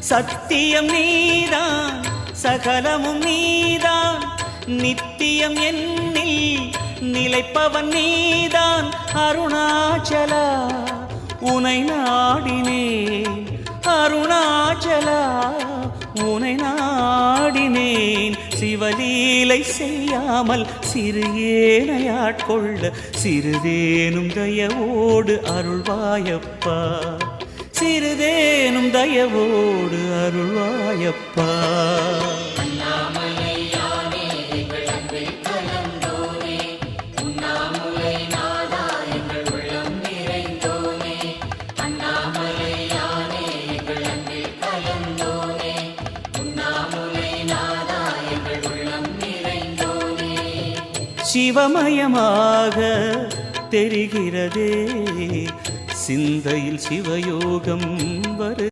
சத்தியம் நீதான் சகலமும் நீதான் நித்தியம் என்னில் நிலைப்பவன் நீதான் அருணாச்சலா உனை நாடினேன் அருணாச்சலா உனை நாடினேன் சிவலீலை செய்யாமல் சிறு ஏனையாட்கொள்ள சிறிதேனும் தயவோடு அருள்வாயப்பா சிறிதேனும் தயவோடு அருள்வாயப்பா சிவமயமாக தெரிகிறதே சிந்தையில் சிவயோகம் வரு